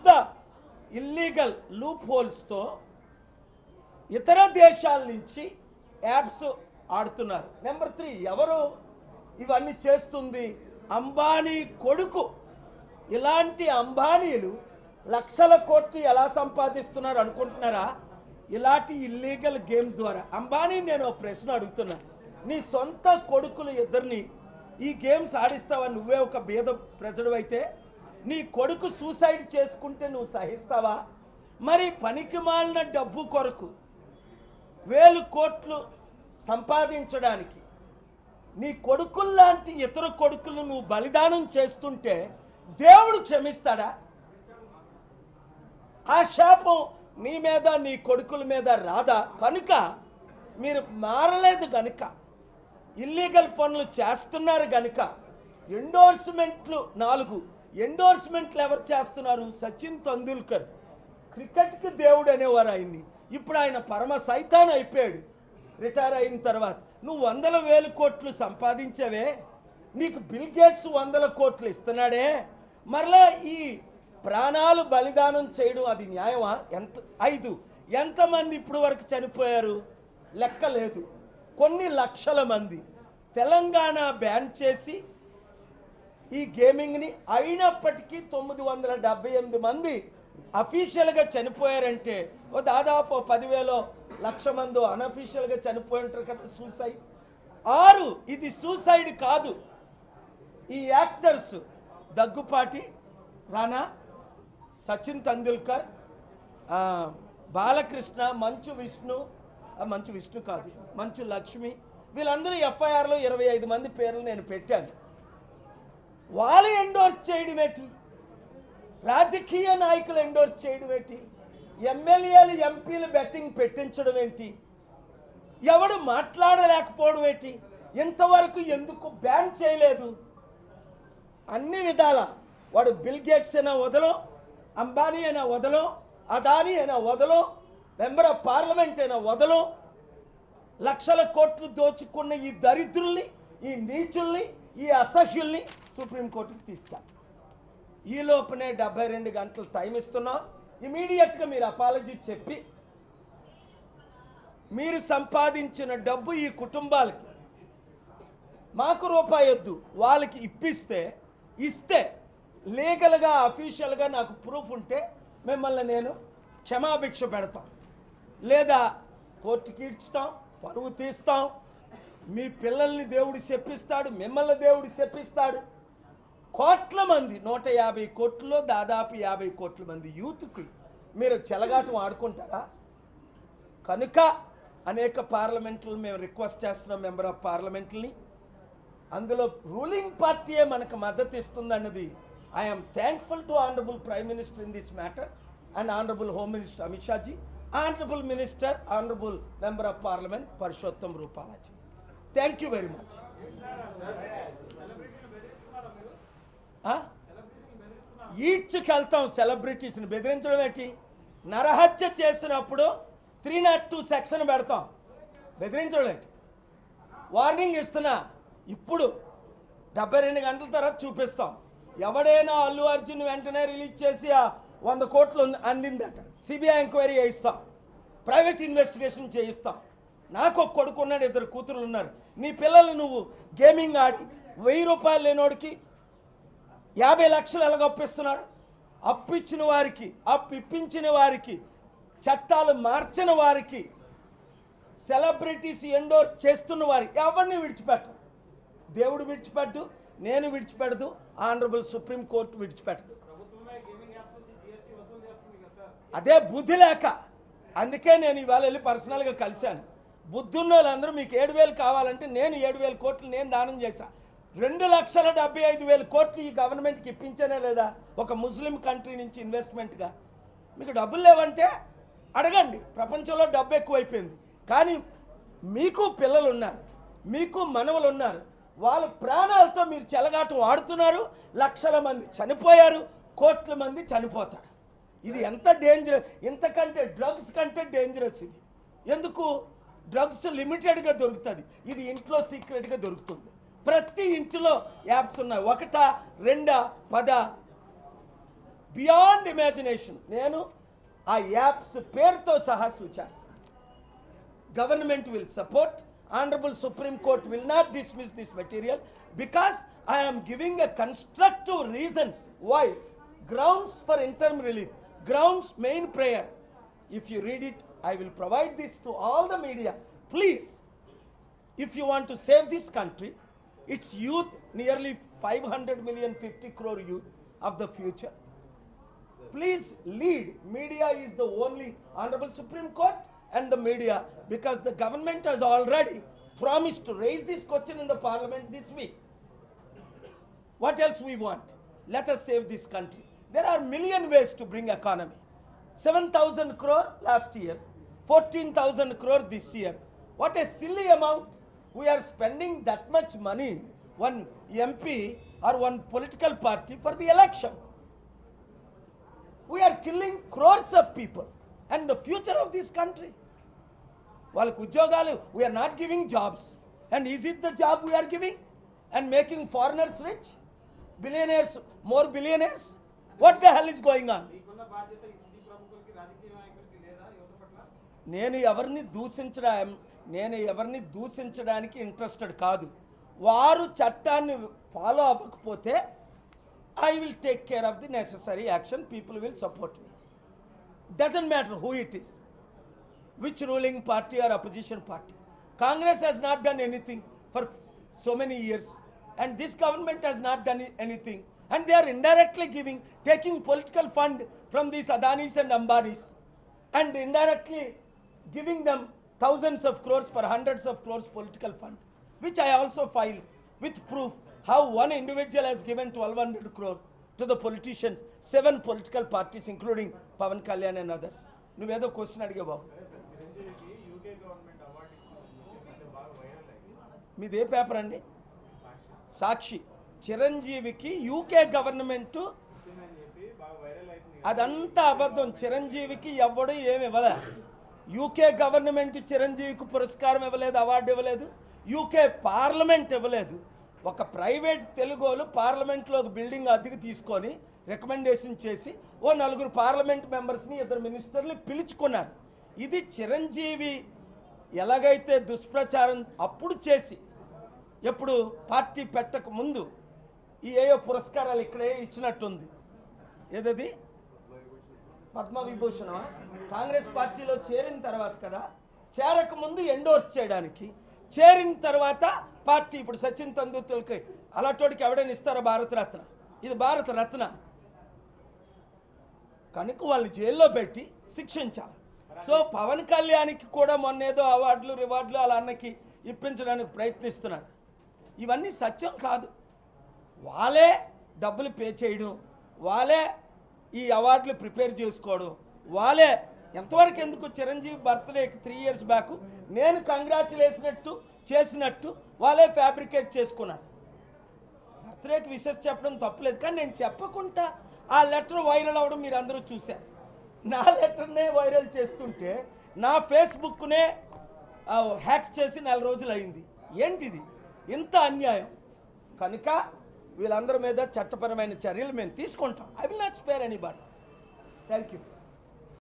The illegal loop హోల్స్తో ఇతర దేశాల నుంచి యాప్స్ ఆడుతున్నారు. నెంబర్ 3, ఎవరు ఇవన్నీ చేస్తుంది? అంబానీ కొడుకు. ఇలాంటి అంబానీలు లక్షల కోట్లు ఎలా సంపాదిస్తున్నారు అనుకుంటున్నారా? ఇలాంటి ఇల్లీగల్ గేమ్స్ ద్వారా. అంబానీ, నేను ఒక ప్రశ్న అడుగుతున్నా, నీ సొంత కొడుకులు ఇద్దరిని ఈ గేమ్స్ ఆడిస్తావా? నువ్వే ఒక బీద ప్రజడు అయితే నీ కొడుకు సూసైడ్ చేసుకుంటే నువ్వు సహిస్తావా? మరి పనికి మాలిన డబ్బు కొరకు 1000 కోట్లు సంపాదించడానికి నీ కొడుకుల్లాంటి ఇతర కొడుకులు నువ్వు బలిదానం చేస్తుంటే దేవుడు క్షమిస్తాడా? ఆ శాపం నీ మీద నీ కొడుకుల మీద రాదా? కనుక మీరు మారలేదు కనుక, ఇల్లీగల్ పనులు చేస్తున్నారు కనుక ఎండోర్స్మెంట్లు 4 ఎండోర్స్మెంట్లు ఎవరు చేస్తున్నారు? సచిన్ తెందూల్కర్, క్రికెట్కి దేవుడు అనేవారు ఆయన్ని. ఇప్పుడు ఆయన పరమ సైతాన్ అయిపోయాడు రిటైర్ అయిన తర్వాత. నువ్వు 100,000 కోట్లు సంపాదించవే, నీకు బిల్ గేట్స్ 100 కోట్లు ఇస్తున్నాడే, మరలా ఈ ప్రాణాలు బలిదానం చేయడం అది న్యాయమా? 5 ఎంతమంది ఇప్పుడు వరకు చనిపోయారు? లెక్క లేదు. కొన్ని లక్షల మంది. తెలంగాణ బ్యాన్ చేసి ఈ గేమింగ్ని, అయినప్పటికీ 978 మంది అఫీషియల్గా చనిపోయారంటే దాదాపు 10,000 లక్ష మంది అన్అఫీషియల్గా చనిపోయి ఉంటారు కదా సూసైడ్. 6 ఇది సూసైడ్ కాదు. ఈ యాక్టర్స్ దగ్గుపాటి రానా, సచిన్ తెందూల్కర్, బాలకృష్ణ, మంచు విష్ణు కాదు, మంచు లక్ష్మి, వీళ్ళందరూ ఎఫ్ఐఆర్లో 25 మంది పేర్లు నేను పెట్టాను. వాళ్ళు ఎండోర్స్ చేయడం ఏంటి? రాజకీయ నాయకులు ఎండోర్స్ చేయడం ఏంటి? ఎమ్మెల్యేలు ఎంపీలు బెట్టింగ్ పెట్టించడం ఏంటి? ఎవడు మాట్లాడలేకపోవడం ఏంటి? ఇంతవరకు ఎందుకు బ్యాన్ చేయలేదు? అన్ని విధాల వాడు బిల్ గేట్స్ అయినా వదలో, అంబానీ అయినా వదలో, అదానీ అయినా వదలో, మెంబర్ ఆఫ్ పార్లమెంట్ అయినా వదలో, లక్షల కోట్లు దోచుకున్న ఈ దరిద్రుల్ని, ఈ నీచుల్ని, ఈ అసహ్యుల్ని సుప్రీంకోర్టుకి తీసుకెళ్ళి ఈ లోపునే 72 గంటలు టైం ఇస్తున్నాం. ఇమీడియట్గా మీరు అపాలజీ చెప్పి మీరు సంపాదించిన డబ్బు ఈ కుటుంబాలకి, మాకు రూపాయి వద్దు, వాళ్ళకి ఇస్తే లీగల్గా అఫీషియల్గా నాకు ప్రూఫ్ ఉంటే మిమ్మల్ని నేను క్షమాభిక్ష పెడతాం, లేదా కోర్టుకి ఇడ్చుతాం, పరువు తీస్తాం. మీ పిల్లల్ని దేవుడు శపిస్తాడు, మిమ్మల్ని దేవుడు శపిస్తాడు. కోట్ల మంది, 150 కోట్లలో దాదాపు 50 కోట్ల మంది యూత్కి మీరు చెలగాటం ఆడుకుంటారా? కనుక అనేక పార్లమెంట్లు మేము రిక్వెస్ట్ చేస్తున్నాం, మెంబర్ ఆఫ్ పార్లమెంట్ని, అందులో రూలింగ్ పార్టీయే మనకు మద్దతు ఇస్తుందన్నది. I am thankful to Honorable Prime Minister in this matter and Honorable Home Minister Amit Shah ji, Honorable Minister, Honorable Member of Parliament Parshottam Rupala ji. Thank you very much. ఈడ్చుకి వెళ్తాం సెలబ్రిటీస్ని. బెదిరించడం ఏంటి? నరహత్య చేసినప్పుడు 302 section పెడతాం. బెదిరించడం ఏంటి? Warning ఇస్తున్నా. ఇప్పుడు 72 గంటల తర్వాత చూపిస్తాం. ఎవడైనా అల్లు అర్జున్ వెంటనే రిలీజ్ చేసి 100 కోట్లు అందిందట, సిబిఐ ఎంక్వైరీ చేయిస్తాం, ప్రైవేట్ ఇన్వెస్టిగేషన్ చేయిస్తాం. నాకు ఒక కొడుకు ఉన్నాడు, 2 కూతురులు ఉన్నారు. నీ పిల్లలు నువ్వు గేమింగ్ ఆడి 1000 రూపాయలు లేనోడికి 50 లక్షలు ఎలాగొప్పిస్తున్నారు? అప్పిచ్చిన వారికి, ఇప్పించిన వారికి, చట్టాలు మార్చిన వారికి, సెలబ్రిటీస్ ఎండోర్స్ చేస్తున్న వారికి ఎవరిని విడిచిపెట్టరు. దేవుడు విడిచిపెట్టు, నేను విడిచిపెడదు, ఆనరబుల్ సుప్రీం కోర్టు విడిచిపెట్టదు. అదే బుద్ధి లేక, అందుకే నేను ఇవాళ వెళ్ళి పర్సనల్గా కలిశాను. బుద్ధున్న వాళ్ళందరూ మీకు 7,000 కావాలంటే నేను 7,000 కోట్లు నేను దానం చేశా. 2,75,000 కోట్లు ఈ గవర్నమెంట్కి ఇప్పించానే లేదా? ఒక ముస్లిం కంట్రీ నుంచి ఇన్వెస్ట్మెంట్గా. మీకు డబ్బులు లేవంటే అడగండి. ప్రపంచంలో డబ్బు ఎక్కువైపోయింది. కానీ మీకు పిల్లలు ఉన్నారు, మీకు మనవలు ఉన్నారు. వాళ్ళ ప్రాణాలతో మీరు చెలగాటం ఆడుతున్నారు. లక్షల మంది చనిపోయారు, కోట్ల మంది చనిపోతారు. ఇది ఎంత డేంజరస్! ఇంతకంటే డ్రగ్స్ కంటే డేంజరస్ ఇది. ఎందుకు? డ్రగ్స్ లిమిటెడ్గా దొరుకుతుంది, ఇది ఇంట్లో సీక్రెట్గా దొరుకుతుంది. ప్రతి ఇంటిలో యాప్స్ ఉన్నాయి. 1, 2, 10 బియాండ్ ఇమాజినేషన్. నేను ఆ యాప్స్ పేరుతో సహా సూచిస్తాను. Government will support. Honorable Supreme Court will not dismiss this material because I am giving a constructive reasons why. Grounds for interim relief, grounds main prayer. If you read it, I will provide this to all the media. Please, if you want to save this country, its youth, nearly 500 million, 50 crore youth of the future, please lead. Media is the only, Honorable Supreme Court and the media, because the government has already promised to raise this question in the parliament this week. What else we want? Let us save this country. There are million ways to bring economy. 7,000 crore last year, 14,000 crore this year. What a silly amount. We are spending that much money, one MP or one political party, for the election. We are killing crores of people and the future of this country. వాళ్ళకు ఉద్యోగాలు, we are not giving jobs. And is it the job we are giving and making foreigners rich? Billionaires, more billionaires? What the hell is going on? నేను ఎవరిని దూషించడానికి interested కాదు. వారు చట్టాన్ని follow అవ్వకపోతే I will take care of the necessary action. People will support me. Doesn't matter who it is, which ruling party or opposition party. Congress has not done anything for so many years, and this government has not done anything, and they are indirectly taking political fund from these Adanis and Ambanis, and indirectly giving them thousands of crores for hundreds of crores political fund, which I also filed with proof how one individual has given 1,200 crore to the politicians, 7 political parties including Pavan Kalyan and others. నువ్వేదో question అడిగే బాబు. మీదే paper అండి? సాక్షి. చిరంజీవికి UK government, అదంతా అబద్ధం. చిరంజీవికి ఎవడు ఏమి ఇవ్వలే. యూకే గవర్నమెంట్ చిరంజీవికి పురస్కారం ఇవ్వలేదు, అవార్డు ఇవ్వలేదు. యూకే పార్లమెంట్ ఇవ్వలేదు. ఒక ప్రైవేట్ తెలుగోలు పార్లమెంట్లో ఒక బిల్డింగ్ అద్దెకు తీసుకొని రికమెండేషన్ చేసి 4 పార్లమెంట్ మెంబర్స్ని, 2 మినిస్టర్ని పిలుచుకున్నారు. ఇది చిరంజీవి ఎలాగైతే దుష్ప్రచారం అప్పుడు చేసి, ఎప్పుడు పార్టీ పెట్టక ముందు ఏయో పురస్కారాలు ఇక్కడే ఇచ్చినట్టుంది. ఏదది పద్మవిభూషణమా? కాంగ్రెస్ పార్టీలో చేరిన తర్వాత కదా, చేరకముందు ఎండోర్స్ చేయడానికి, చేరిన తర్వాత పార్టీ. ఇప్పుడు సచిన్ తెందూల్కర్కి అలాంటికి ఎవడైనా ఇస్తారా భారతరత్న? ఇది భారతరత్న. కనుక వాళ్ళు జైల్లో పెట్టి శిక్షించాలి. సో పవన్ కళ్యాణ్కి కూడా మొన్నేదో అవార్డులు రివార్డులు అలా అన్నకి ఇప్పించడానికి ప్రయత్నిస్తున్నారు. ఇవన్నీ సత్యం కాదు. వాళ్ళే డబ్బులు పే చేయడం, వాళ్ళే ఈ అవార్డులు ప్రిపేర్ చేసుకోవడం, వాళ్ళే ఎంతవరకు ఎందుకు. చిరంజీవి బర్త్డేకి 3 years బ్యాక్ నేను కంగ్రాచులేషన్ చేసినట్టు వాళ్ళే ఫ్యాబ్రికేట్ చేసుకున్నారు. బర్త్డేకి విషెస్ చెప్పడం తప్పులేదు, కానీ నేను చెప్పకుండా ఆ లెటర్ వైరల్ అవ్వడం మీరు అందరూ చూశారు. నా లెటర్నే వైరల్ చేస్తుంటే నా ఫేస్బుక్నే హ్యాక్ చేసి 4 రోజులు అయింది. ఏంటిది? ఇంత అన్యాయం. కనుక వీళ్ళందరి మీద చట్టపరమైన చర్యలు మేము తీసుకుంటాం. I will not spare anybody. Thank you.